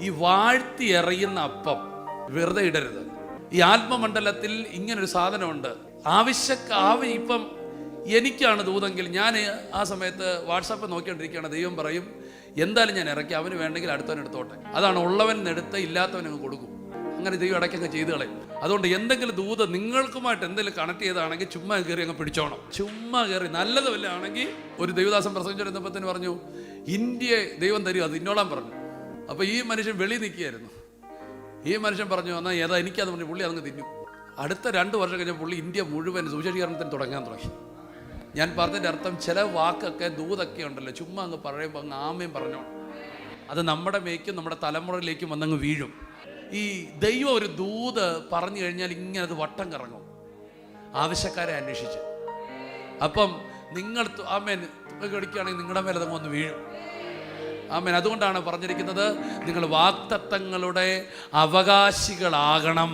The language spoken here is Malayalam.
ഈ വാഴ്ത്തി എറിയുന്ന അപ്പം വെറുതെ ഇടരുത്. ഈ ആത്മമണ്ഡലത്തിൽ ഇങ്ങനൊരു സാധനമുണ്ട്. ഇപ്പം എനിക്കാണ് ദൂതെങ്കിൽ ഞാൻ ആ സമയത്ത് വാട്സാപ്പ് നോക്കിക്കൊണ്ടിരിക്കുകയാണ്. ദൈവം പറയും എന്തായാലും ഞാൻ ഇറക്കി, അവന് വേണ്ടെങ്കിൽ അടുത്തവൻ എടുത്തോട്ടെ. അതാണ് ഉള്ളവൻ എടുത്ത് ഇല്ലാത്തവനങ്ങ് കൊടുക്കും. അങ്ങനെ ദൈവം ഇടയ്ക്കങ്ങ് ചെയ്ത് കളയും. അതുകൊണ്ട് എന്തെങ്കിലും ദൂത് നിങ്ങൾക്കുമായിട്ട് എന്തെങ്കിലും കണക്ട് ചെയ്താണെങ്കിൽ ചുമ്മാ കയറി അങ്ങ് പിടിച്ചോണം. ചുമ്മാ കയറി നല്ലത് വല്ല ആണെങ്കിൽ ഒരു ദൈവദാസൻ പ്രസംഗിച്ചിരുന്നപ്പത്തിന് പറഞ്ഞു ഇന്ത്യയെ ദൈവം തരും, അത് ഇന്നോളാൻ പറഞ്ഞു. അപ്പോൾ ഈ മനുഷ്യൻ വെളി നിൽക്കുകയായിരുന്നു. ഈ മനുഷ്യൻ പറഞ്ഞു എന്നാൽ ഏതാ എനിക്കത് പറഞ്ഞു. പുള്ളി അതങ്ങ് തിന്നു. അടുത്ത 2 വർഷം കഴിഞ്ഞ പുള്ളി ഇന്ത്യ മുഴുവൻ സുവിശേഷീകരണത്തിന് തുടങ്ങാൻ തുടങ്ങി. ഞാൻ പറഞ്ഞതിൻ്റെ അർത്ഥം ചില വാക്കൊക്കെ ദൂതൊക്കെ ഉണ്ടല്ലോ, ചുമ്മാ അങ്ങ് പറയുമ്പോൾ അങ്ങ് ആമയും പറഞ്ഞോണം. അത് നമ്മുടെ മേക്കും നമ്മുടെ തലമുറയിലേക്കും വന്നങ്ങ് വീഴും. ഈ ദൈവം ഒരു ദൂത് പറഞ്ഞു കഴിഞ്ഞാൽ ഇങ്ങനെ അത് വട്ടം കറങ്ങും ആവശ്യക്കാരെ അന്വേഷിച്ച്. അപ്പം നിങ്ങൾ ആമേൻ കടിക്കുകയാണെങ്കിൽ നിങ്ങളുടെ മേലെ അതങ്ങ് വന്ന് വീഴും. ആമേൻ. അതുകൊണ്ടാണ് പറഞ്ഞിരിക്കുന്നത് നിങ്ങൾ വാഗ്ദത്തങ്ങളുടെ അവകാശികളാകണം.